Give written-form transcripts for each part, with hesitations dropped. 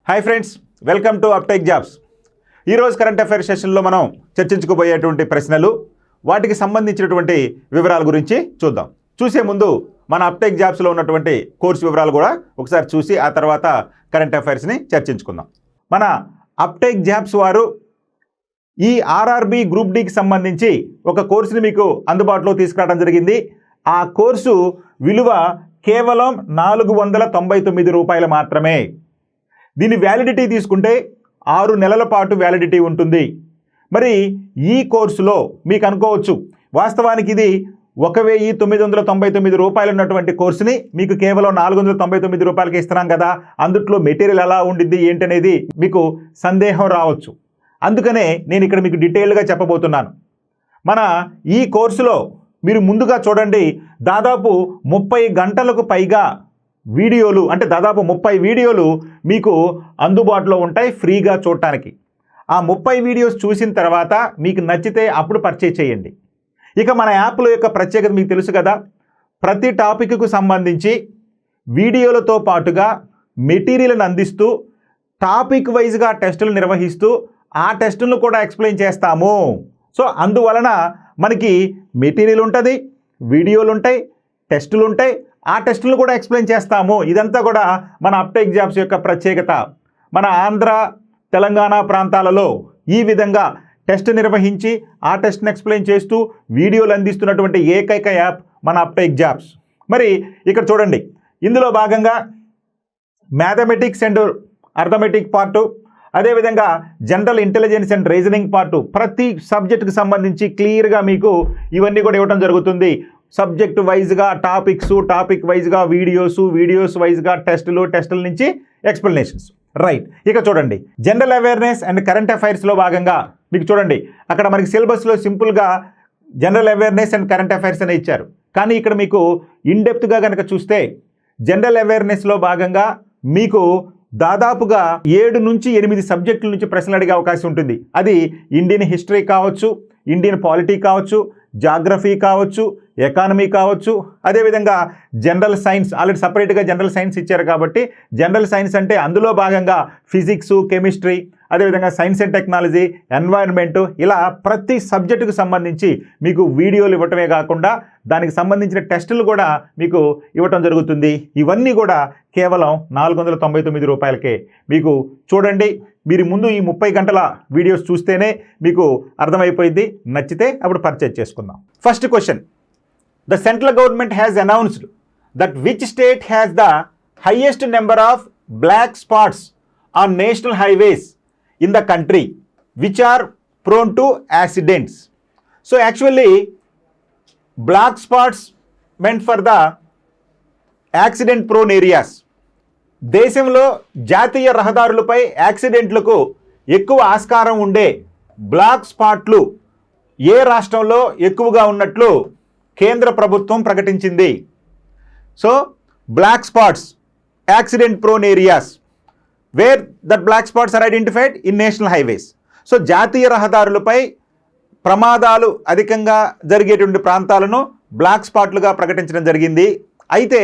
Hi friends, welcome to అప్టెక్ jobs. ఈరోజు current affairs సెషన్లో మనం చర్చించుకోబోయేటువంటి ప్రశ్నలు, వాటికి సంబంధించినటువంటి వివరాల గురించి చూద్దాం. చూసే ముందు మన అప్టెక్ జాబ్స్లో ఉన్నటువంటి కోర్సు వివరాలు కూడా ఒకసారి చూసి ఆ తర్వాత కరెంట్ అఫైర్స్ని చర్చించుకుందాం. మన అప్టెక్ జాబ్స్ వారు ఈ ఆర్ఆర్బి గ్రూప్ డికి సంబంధించి ఒక కోర్సుని మీకు అందుబాటులో తీసుకురావడం జరిగింది. ఆ కోర్సు విలువ కేవలం 499 రూపాయలు మాత్రమే. దీని వ్యాలిడిటీ తీసుకుంటే 6 నెలల పాటు వ్యాలిడిటీ ఉంటుంది. మరి ఈ కోర్సులో మీకు అనుకోవచ్చు, వాస్తవానికి ఇది 1999 రూపాయలు ఉన్నటువంటి కోర్సుని మీకు కేవలం 499 రూపాయలకి ఇస్తున్నాం కదా, అందుట్లో మెటీరియల్ ఎలా ఉండిద్ది ఏంటనేది మీకు సందేహం రావచ్చు. అందుకనే నేను ఇక్కడ మీకు డీటెయిల్గా చెప్పబోతున్నాను. మన ఈ కోర్సులో మీరు ముందుగా చూడండి, దాదాపు 30 గంటలకు పైగా వీడియోలు, అంటే దాదాపు 30 వీడియోలు మీకు అందుబాటులో ఉంటాయి ఫ్రీగా చూడటానికి. ఆ 30 వీడియోస్ చూసిన తర్వాత మీకు నచ్చితే అప్పుడు పర్చేజ్ చేయండి. ఇక మన యాప్ల యొక్క ప్రత్యేకత మీకు తెలుసు కదా, ప్రతి టాపిక్కు సంబంధించి వీడియోలతో పాటుగా మెటీరియల్ని అందిస్తూ టాపిక్ వైజ్గా టెస్టులు నిర్వహిస్తూ ఆ టెస్టులను కూడా ఎక్స్ప్లెయిన్ చేస్తాము. సో అందువలన మనకి మెటీరియల్ ఉంటుంది, వీడియోలు ఉంటాయి, టెస్టులు ఉంటాయి, ఆ టెస్టులను కూడా ఎక్స్ప్లెయిన్ చేస్తాము. ఇదంతా కూడా మన అప్టెక్ జాబ్స్ యొక్క ప్రత్యేకత. మన ఆంధ్ర, తెలంగాణ ప్రాంతాలలో ఈ విధంగా టెస్ట్ నిర్వహించి ఆ టెస్ట్ని ఎక్స్ప్లెయిన్ చేస్తూ వీడియోలు అందిస్తున్నటువంటి ఏకైక యాప్ మన అప్టెక్ జాబ్స్. మరి ఇక్కడ చూడండి, ఇందులో భాగంగా మ్యాథమెటిక్స్ అండ్ అర్థమెటిక్ పార్టు, అదేవిధంగా general intelligence and reasoning part, ప్రతి సబ్జెక్టుకి సంబంధించి క్లియర్గా మీకు ఇవన్నీ కూడా ఇవ్వడం జరుగుతుంది. సబ్జెక్ట్ వైజ్గా టాపిక్ వైజ్గా వీడియోస్ వైజ్గా టెస్టుల నుంచి ఎక్స్ప్లెనేషన్స్. రైట్, ఇక చూడండి, జనరల్ అవేర్నెస్ అండ్ కరెంట్ అఫైర్స్లో భాగంగా మీకు చూడండి, అక్కడ మనకి సిలబస్లో సింపుల్గా general awareness and current affairs అనే ఇచ్చారు. కానీ ఇక్కడ మీకు ఇన్డెప్త్గా కనుక చూస్తే జనరల్ అవేర్నెస్లో భాగంగా మీకు దాదాపుగా 7 నుంచి 8 సబ్జెక్టుల నుంచి ప్రశ్నలు అడిగే అవకాశం ఉంటుంది. అది ఇండియన్ హిస్టరీ కావచ్చు, ఇండియన్ పాలిటీ కావచ్చు, జాగ్రఫీ కావచ్చు, ఎకానమీ కావచ్చు, అదేవిధంగా జనరల్ సైన్స్, ఆల్రెడీ సపరేట్గా జనరల్ సైన్స్ ఇచ్చారు కాబట్టి జనరల్ సైన్స్ అంటే అందులో భాగంగా ఫిజిక్స్, కెమిస్ట్రీ, అదేవిధంగా సైన్స్ అండ్ టెక్నాలజీ, ఎన్వైర్న్మెంట్, ఇలా ప్రతి సబ్జెక్టుకు సంబంధించి మీకు వీడియోలు ఇవ్వటమే కాకుండా దానికి సంబంధించిన టెస్టులు కూడా మీకు ఇవ్వటం జరుగుతుంది. ఇవన్నీ కూడా కేవలం 499 రూపాయలకే. మీకు చూడండి, మీరు ముందు ఈ 30 గంటల వీడియోస్ చూస్తేనే మీకు అర్థమైపోయింది. నచ్చితే అప్పుడు పర్చేజ్ చేసుకుందాం. First question, the central government has announced that which state has the highest number of black spots on national highways in the country which are prone to accidents. So actually black spots meant for the accident prone areas. దేశంలో జాతీయ రహదారులపై యాక్సిడెంట్లకు ఎక్కువ ఆస్కారం ఉండే black స్పాట్లు ఏ రాష్ట్రంలో ఎక్కువగా ఉన్నట్లు కేంద్ర ప్రభుత్వం ప్రకటించింది. So black spots, accident prone areas, where that black spots are identified in national highways. So జాతీయ రహదారులపై ప్రమాదాలు అధికంగా జరిగేటువంటి ప్రాంతాలను బ్లాక్ స్పాట్లుగా ప్రకటించడం జరిగింది. అయితే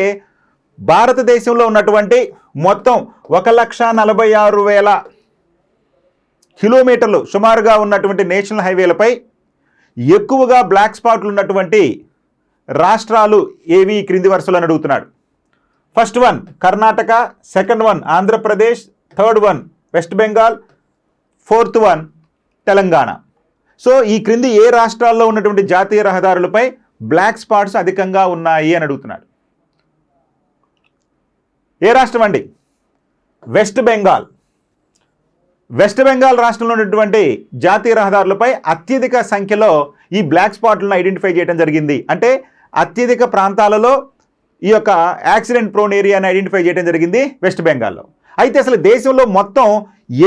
భారతదేశంలో ఉన్నటువంటి మొత్తం 1,46,000 కిలోమీటర్లు సుమారుగా ఉన్నటువంటి నేషనల్ హైవేలపై ఎక్కువగా బ్లాక్ స్పాట్లు ఉన్నటువంటి రాష్ట్రాలు ఏవి క్రింది వరుసలో అడుగుతున్నాడు. First one Karnataka, second one Andhra Pradesh, third one west Bengal, fourth one Telangana. So ఈ క్రింది ఏ రాష్ట్రాల్లో ఉన్నటువంటి జాతీయ రహదారులపై బ్లాక్ స్పాట్స్ అధికంగా ఉన్నాయి అని అడుగుతున్నాడు. ఏ రాష్ట్రం అండి? వెస్ట్ బెంగాల్. వెస్ట్ బెంగాల్ రాష్ట్రంలో ఉన్నటువంటి జాతీయ రహదారులపై అత్యధిక సంఖ్యలో ఈ బ్లాక్ స్పాట్లను ఐడెంటిఫై చేయడం జరిగింది. అంటే అత్యధిక ప్రాంతాలలో ఈ యొక్క యాక్సిడెంట్ ప్రోన్ ఏరియాని ఐడెంటిఫై చేయడం జరిగింది వెస్ట్ బెంగాల్లో. అయితే అసలు దేశంలో మొత్తం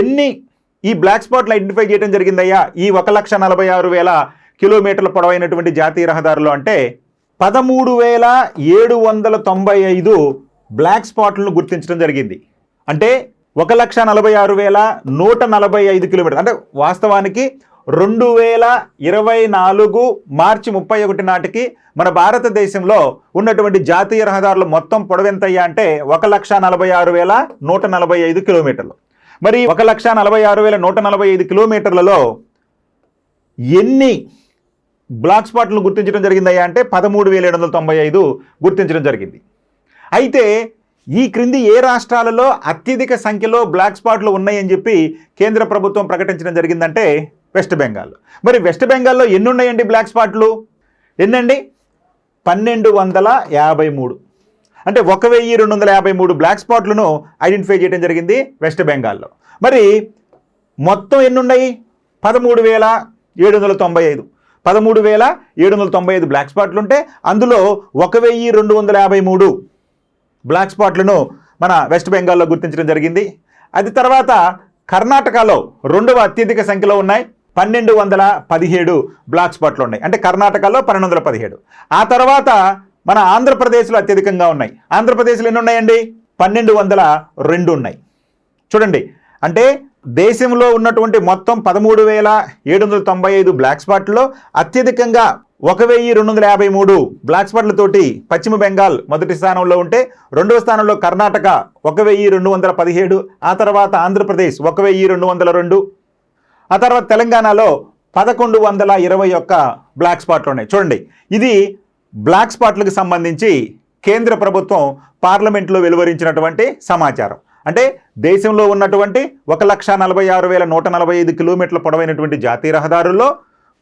ఎన్ని ఈ బ్లాక్ స్పాట్లు ఐడెంటిఫై చేయడం జరిగిందయ్యా ఈ 1,46,000 కిలోమీటర్ల పొడవైనటువంటి జాతీయ రహదారులు అంటే 13,795 బ్లాక్ స్పాట్లను గుర్తించడం జరిగింది. అంటే 1,46,145 కిలోమీటర్లు. అంటే వాస్తవానికి 2024 మార్చి 31 నాటికి మన భారతదేశంలో ఉన్నటువంటి జాతీయ రహదారుల మొత్తం పొడవు ఎంతయ్యా అంటే 1,46,145 కిలోమీటర్లు. మరి 1,46,145 కిలోమీటర్లలో ఎన్ని బ్లాక్ స్పాట్లను గుర్తించడం జరిగిందయ్యా అంటే 13,795 గుర్తించడం జరిగింది. అయితే ఈ క్రింది ఏ రాష్ట్రాలలో అత్యధిక సంఖ్యలో బ్లాక్ స్పాట్లు ఉన్నాయని చెప్పి కేంద్ర ప్రభుత్వం ప్రకటించడం జరిగిందంటే వెస్ట్ బెంగాల్. మరి వెస్ట్ బెంగాల్లో ఎన్ని ఉన్నాయండి బ్లాక్ స్పాట్లు? ఎన్నండి? 1253. అంటే 1253 బ్లాక్ స్పాట్లను ఐడెంటిఫై చేయడం జరిగింది వెస్ట్ బెంగాల్లో. మరి మొత్తం ఎన్ని ఉన్నాయి? 13,795. 13,795 బ్లాక్ స్పాట్లు ఉంటే అందులో 1,253 బ్లాక్ స్పాట్లను మన వెస్ట్ బెంగాల్లో గుర్తించడం జరిగింది. అది తర్వాత కర్ణాటకలో రెండవ అత్యధిక సంఖ్యలో ఉన్నాయి, 1,217 బ్లాక్ స్పాట్లు ఉన్నాయి. అంటే కర్ణాటకలో 1,217. ఆ తర్వాత మన ఆంధ్రప్రదేశ్లో అత్యధికంగా ఉన్నాయి. ఆంధ్రప్రదేశ్లో ఎన్ని ఉన్నాయండి? 1,202 ఉన్నాయి. చూడండి, అంటే దేశంలో ఉన్నటువంటి మొత్తం 13,795 బ్లాక్ స్పాట్లో అత్యధికంగా 1,253 బ్లాక్ స్పాట్లతోటి పశ్చిమ బెంగాల్ మొదటి స్థానంలో ఉంటే, రెండవ స్థానంలో కర్ణాటక 1,217, ఆ తర్వాత ఆంధ్రప్రదేశ్ 1,202, ఆ తర్వాత తెలంగాణలో 1,121 బ్లాక్ స్పాట్లు ఉన్నాయి. చూడండి, ఇది బ్లాక్ స్పాట్లకు సంబంధించి కేంద్ర ప్రభుత్వం పార్లమెంట్లో వెలువరించినటువంటి సమాచారం. అంటే దేశంలో ఉన్నటువంటి 1,46,145 కిలోమీటర్ల పొడవైనటువంటి జాతీయ రహదారుల్లో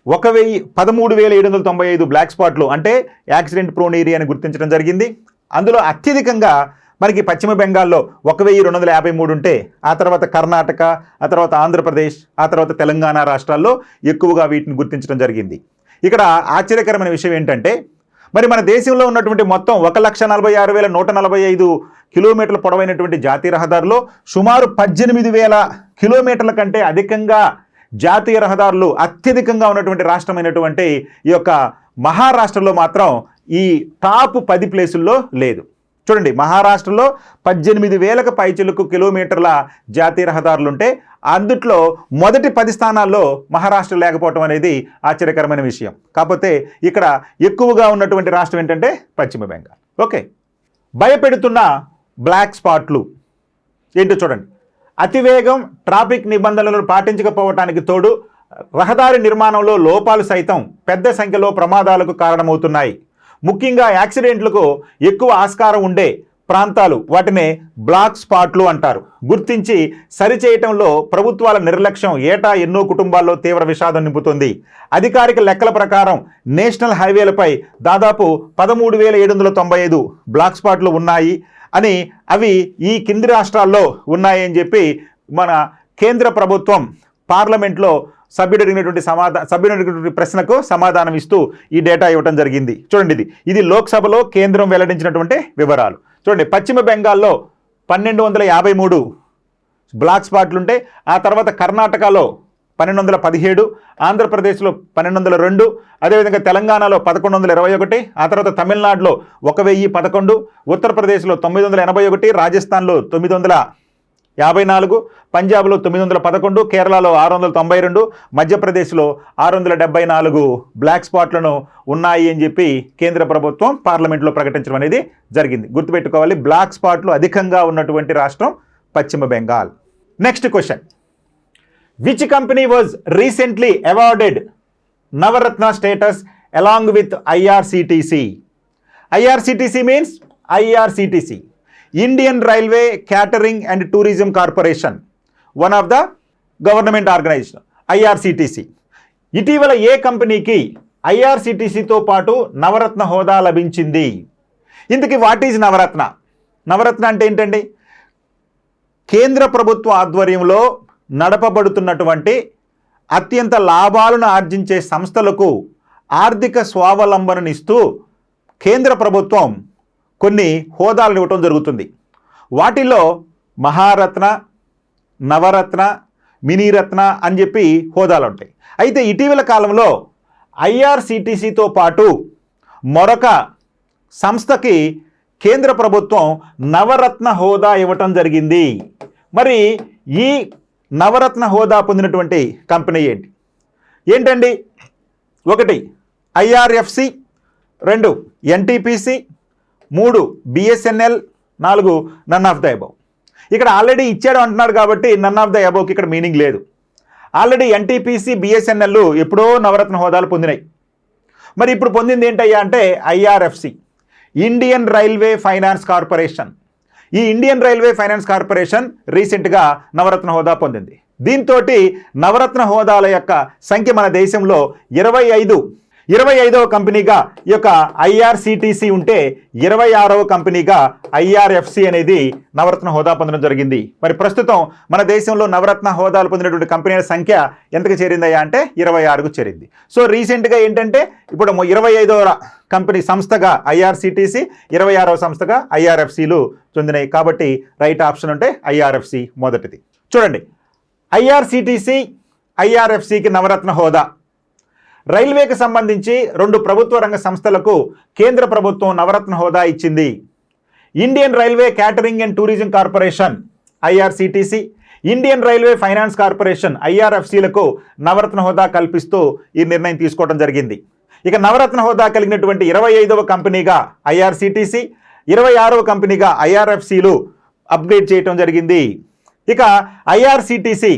13,795 బ్లాక్ స్పాట్లు అంటే యాక్సిడెంట్ ప్రోన్ ఏరియా అని గుర్తించడం జరిగింది. అందులో అత్యధికంగా మనకి పశ్చిమ బెంగాల్లో 1,253 ఉంటే, ఆ తర్వాత కర్ణాటక, ఆ తర్వాత ఆంధ్రప్రదేశ్, ఆ తర్వాత తెలంగాణ రాష్ట్రాల్లో ఎక్కువగా వీటిని గుర్తించడం జరిగింది. ఇక్కడ ఆశ్చర్యకరమైన విషయం ఏంటంటే, మరి మన దేశంలో ఉన్నటువంటి మొత్తం 1,46,145 కిలోమీటర్ల పొడవైనటువంటి జాతీయ రహదారులో సుమారు 18,000 కిలోమీటర్ల కంటే అధికంగా జాతీయ రహదారులు అత్యధికంగా ఉన్నటువంటి రాష్ట్రమైనటువంటి ఈ యొక్క మహారాష్ట్రలో మాత్రం ఈ టాప్ 10 ప్లేసుల్లో లేదు. చూడండి, మహారాష్ట్రలో 18,000కు పైచిలుకు కిలోమీటర్ల జాతీయ రహదారులు ఉంటే అందుట్లో మొదటి 10 స్థానాల్లో మహారాష్ట్ర లేకపోవటం అనేది ఆశ్చర్యకరమైన విషయం. కాకపోతే ఇక్కడ ఎక్కువగా ఉన్నటువంటి రాష్ట్రం ఏంటంటే పశ్చిమ బెంగాల్. ఓకే, భయపెడుతున్న బ్లాక్ స్పాట్లు ఏంటో చూడండి. అతివేగం, ట్రాఫిక్ నిబంధనలను పాటించకపోవటానికి తోడు రహదారి నిర్మాణంలో లోపాలు సైతం పెద్ద సంఖ్యలో ప్రమాదాలకు కారణమవుతున్నాయి. ముఖ్యంగా యాక్సిడెంట్లకు ఎక్కువ ఆస్కారం ఉండే ప్రాంతాలు, వాటినే బ్లాక్ స్పాట్లు అంటారు. గుర్తించి సరిచేయటంలో ప్రభుత్వాల నిర్లక్ష్యం ఏటా ఎన్నో కుటుంబాల్లో తీవ్ర విషాదం నింపుతుంది. అధికారిక లెక్కల ప్రకారం నేషనల్ హైవేలపై దాదాపు 13,795 బ్లాక్ స్పాట్లు ఉన్నాయి అని, అవి ఈ కింది రాష్ట్రాల్లో ఉన్నాయని చెప్పి మన కేంద్ర ప్రభుత్వం పార్లమెంట్లో సభ్యుడు అడిగినటువంటి ప్రశ్నకు సమాధానం ఇస్తూ ఈ డేటా ఇవ్వడం జరిగింది. చూడండి, ఇది లోక్సభలో కేంద్రం వెల్లడించినటువంటి వివరాలు. చూడండి, పశ్చిమ బెంగాల్లో 1,253 బ్లాక్ స్పాట్లుంటే, ఆ తర్వాత కర్ణాటకలో 1,217, ఆంధ్రప్రదేశ్లో 1,202, అదేవిధంగా తెలంగాణలో 1,121, ఆ తర్వాత తమిళనాడులో 1,011, ఉత్తరప్రదేశ్లో 981, రాజస్థాన్లో 954, పంజాబ్లో 911, కేరళలో 692, మధ్యప్రదేశ్లో 674 బ్లాక్ స్పాట్లను ఉన్నాయి అని చెప్పి కేంద్ర ప్రభుత్వం పార్లమెంట్లో ప్రకటించడం అనేది జరిగింది. గుర్తుపెట్టుకోవాలి, బ్లాక్ స్పాట్లు అధికంగా ఉన్నటువంటి రాష్ట్రం Paschim Bengal. Next question, which company was recently awarded Navratna status along with IRCTC? IRCTC means IRCTC, Indian railway catering and tourism corporation, one of the government organization IRCTC. ఇటీవల ఏ కంపెనీకి IRCTCతో పాటు నవరత్న హోదా లభించింది? ఇందుకు వాట్ ఈజ్ నవరత్న? నవరత్న అంటే ఏంటండి? కేంద్ర ప్రభుత్వ ఆధ్వర్యంలో నడపబడుతున్నటువంటి అత్యంత లాభాలను ఆర్జించే సంస్థలకు ఆర్థిక స్వావలంబననిస్తూ కేంద్ర ప్రభుత్వం కొన్ని హోదాలను ఇవ్వటం జరుగుతుంది. వాటిలో మహారత్న, నవరత్న, మినీరత్న అని చెప్పి హోదాలు ఉంటాయి. అయితే ఇటీవల కాలంలో IRCTCతో పాటు మరొక సంస్థకి కేంద్ర ప్రభుత్వం నవరత్న హోదా ఇవ్వటం జరిగింది. మరి ఈ నవరత్న హోదా పొందినటువంటి కంపెనీ ఏంటండి? 1 IRFC, 2 NTPC, 3 BSNL, 4 none of the above. ఇక్కడ ఆల్రెడీ ఇచ్చాడు అంటున్నారు కాబట్టి నన్ ఆఫ్ ద అబోవ్కి ఇక్కడ మీనింగ్ లేదు. ఆల్రెడీ ఎన్టీపీసీ బిఎస్ఎన్ఎల్ ఎప్పుడో నవరత్న హోదాలు పొందినాయి. మరి ఇప్పుడు పొందింది ఏంటయ్యా అంటే IRFC, Indian Railway Finance corporation. ఈ ఇండియన్ రైల్వే ఫైనాన్స్ కార్పొరేషన్ రీసెంట్గా నవరత్న హోదా పొందింది. దీంతో నవరత్న హోదాల యొక్క సంఖ్య మన దేశంలో 25వ కంపెనీగా ఈ యొక్క ఐఆర్సిటిసి ఉంటే 26వ కంపెనీగా ఐఆర్ఎఫ్సి అనేది నవరత్న హోదా పొందడం జరిగింది. మరి ప్రస్తుతం మన దేశంలో నవరత్న హోదాలు పొందినటువంటి కంపెనీల సంఖ్య ఎంతకు చేరిందయ్యా అంటే 26కు చేరింది. సో రీసెంట్గా ఏంటంటే ఇప్పుడు 25వ కంపెనీ సంస్థగా ఐఆర్సిటిసి, 26వ సంస్థగా ఐఆర్ఎఫ్సిలు చెందినాయి. కాబట్టి రైట్ ఆప్షన్ అంటే ఐఆర్ఎఫ్సి మొదటిది. చూడండి, ఐఆర్సిటిసి, ఐఆర్ఎఫ్సికి నవరత్న హోదా. రైల్వేకి సంబంధించి 2 ప్రభుత్వ రంగ సంస్థలకు కేంద్ర ప్రభుత్వం నవరత్న హోదా ఇచ్చింది. Indian railway catering and tourism Corporation IRCTC, Indian Railway Finance Corporation ఐఆర్ఎఫ్సిలకు నవరత్న హోదా కల్పిస్తూ ఈ నిర్ణయం తీసుకోవడం జరిగింది. ఇక నవరత్న హోదా కలిగినటువంటి 25వ కంపెనీగా ఐఆర్సిటిసి, 26వ కంపెనీగా ఐఆర్ఎఫ్సిలు అప్గ్రేడ్ చేయడం జరిగింది. ఇక ఐఆర్సిటిసి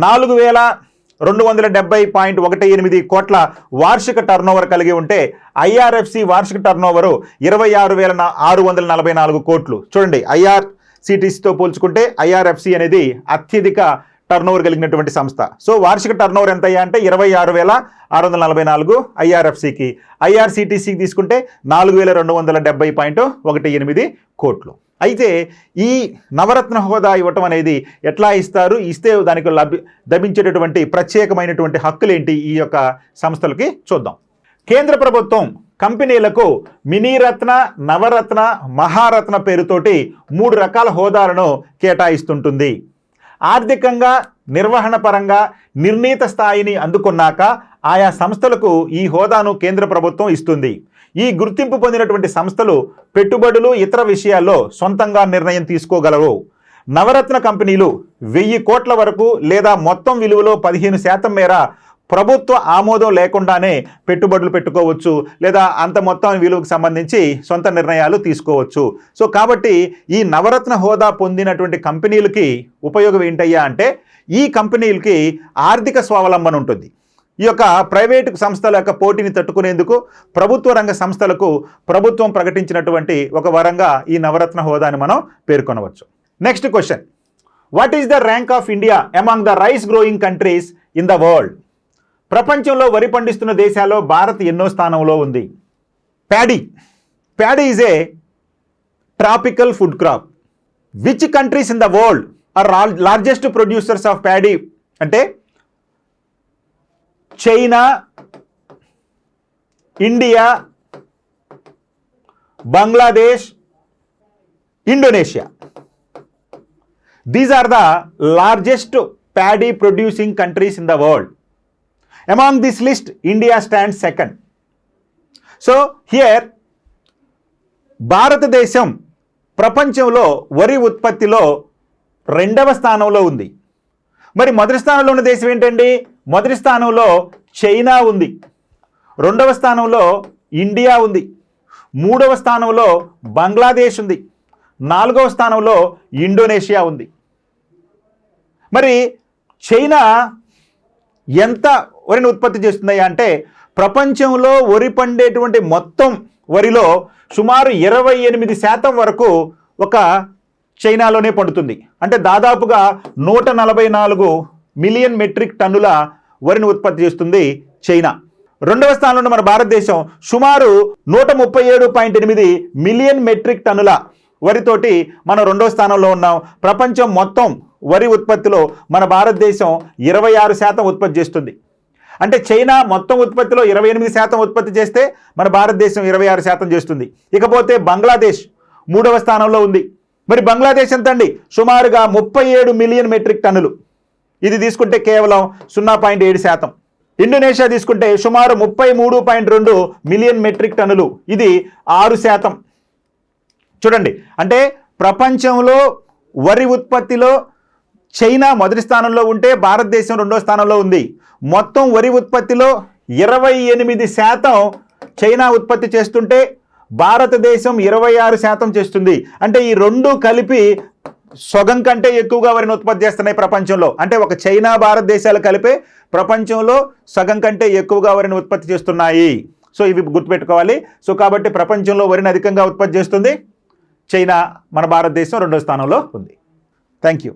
4270.18 కోట్ల వార్షిక టర్నోవర్ కలిగి ఉంటే ఐఆర్ఎఫ్సి వార్షిక టర్నోవరు 26,644 కోట్లు. చూడండి, ఐఆర్సిటిసితో పోల్చుకుంటే ఐఆర్ఎఫ్సి అనేది అత్యధిక టర్నోవర్ కలిగినటువంటి సంస్థ. సో వార్షిక టర్నోవర్ ఎంత అయ్యా అంటే 26,644 ఐఆర్ఎఫ్సికి, ఐఆర్సిటిసికి తీసుకుంటే 4,270.18 కోట్లు. అయితే ఈ నవరత్న హోదా ఇవ్వటం అనేది ఎట్లా ఇస్తారు, ఇస్తే దానికి లభించేటటువంటి ప్రత్యేకమైనటువంటి హక్కులేంటి ఈ యొక్క సంస్థలకి చూద్దాం. కేంద్ర ప్రభుత్వం కంపెనీలకు మినీరత్న, నవరత్న, మహారత్న పేరుతోటి 3 రకాల హోదాలను కేటాయిస్తుంటుంది. ఆర్థికంగా, నిర్వహణ పరంగా నిర్ణీత స్థాయిని అందుకున్నాక ఆయా సంస్థలకు ఈ హోదాను కేంద్ర ప్రభుత్వం ఇస్తుంది. ఈ గుర్తింపు పొందినటువంటి సంస్థలు పెట్టుబడులు, ఇతర విషయాల్లో సొంతంగా నిర్ణయం తీసుకోగలవు. నవరత్న కంపెనీలు 1000 కోట్ల వరకు లేదా మొత్తం విలువలో 15% మేర ప్రభుత్వ ఆమోదం లేకుండానే పెట్టుబడులు పెట్టుకోవచ్చు, లేదా అంత మొత్తం విలువకు సంబంధించి సొంత నిర్ణయాలు తీసుకోవచ్చు. సో కాబట్టి ఈ నవరత్న హోదా పొందినటువంటి కంపెనీలకి ఉపయోగం ఏంటయ్యా అంటే ఈ కంపెనీలకి ఆర్థిక స్వావలంబన ఉంటుంది. ఈ యొక్క ప్రైవేటు సంస్థల యొక్క పోటీని తట్టుకునేందుకు ప్రభుత్వ రంగ సంస్థలకు ప్రభుత్వం ప్రకటించినటువంటి ఒక వరంగా ఈ నవరత్న హోదాని మనం పేర్కొనవచ్చు. Next question, what is the rank of India among the rice growing countries in the world? ప్రపంచంలో వరి పండిస్తున్న దేశాల్లో భారత్ ఎన్నో స్థానంలో ఉంది? Paddy is a tropical food crop. Which countries in the world are largest producers of paddy అంటే China, India, Bangladesh, Indonesia. These are the largest paddy producing countries in the world. Among this list, India stands second. So here, భారతదేశం ప్రపంచంలో వరి ఉత్పత్తిలో 2వ స్థానంలో ఉంది. మరి మొదటి స్థానంలో ఉన్న దేశం ఏంటండి? మొదటి స్థానంలో చైనా ఉంది, 2వ స్థానంలో ఇండియా ఉంది, 3వ స్థానంలో బంగ్లాదేశ్ ఉంది, 4వ స్థానంలో ఇండోనేషియా ఉంది. మరి చైనా ఎంత వరిని ఉత్పత్తి చేస్తుందయ్యా అంటే ప్రపంచంలో వరి పండేటువంటి మొత్తం వరిలో సుమారు 28% వరకు ఒక చైనాలోనే పండుతుంది. అంటే దాదాపుగా 144 మిలియన్ మెట్రిక్ టన్నుల వరిని ఉత్పత్తి చేస్తుంది చైనా. 2వ స్థానంలో ఉన్న మన భారతదేశం సుమారు 137.8 మిలియన్ మెట్రిక్ టన్నుల వరితోటి మనం 2వ స్థానంలో ఉన్నాం. ప్రపంచం మొత్తం వరి ఉత్పత్తిలో మన భారతదేశం 26% ఉత్పత్తి చేస్తుంది. అంటే చైనా మొత్తం ఉత్పత్తిలో 28% ఉత్పత్తి చేస్తే మన భారతదేశం 26% చేస్తుంది. ఇకపోతే బంగ్లాదేశ్ 3వ స్థానంలో ఉంది. మరి బంగ్లాదేశ్ ఎంత అండి? సుమారుగా 37 మిలియన్ మెట్రిక్ టన్నులు. ఇది తీసుకుంటే కేవలం 0.7%. ఇండోనేషియా తీసుకుంటే సుమారు 33.2 మిలియన్ మెట్రిక్ టన్నులు. ఇది 6%. చూడండి, అంటే ప్రపంచంలో వరి ఉత్పత్తిలో చైనా మొదటి స్థానంలో ఉంటే భారతదేశం 2వ స్థానంలో ఉంది. మొత్తం వరి ఉత్పత్తిలో 28% చైనా ఉత్పత్తి చేస్తుంటే భారతదేశం 26% చేస్తుంది. అంటే ఈ 2 కలిపి సగం కంటే ఎక్కువగా వరిని ఉత్పత్తి చేస్తున్నాయి ప్రపంచంలో. అంటే ఒక చైనా భారతదేశాలు కలిపే ప్రపంచంలో సగం కంటే ఎక్కువగా వరిని ఉత్పత్తి చేస్తున్నాయి. సో ఇవి గుర్తుపెట్టుకోవాలి. సో కాబట్టి ప్రపంచంలో వరిని అధికంగా ఉత్పత్తి చేస్తుంది చైనా, మన భారతదేశం రెండో స్థానంలో ఉంది. Thank you.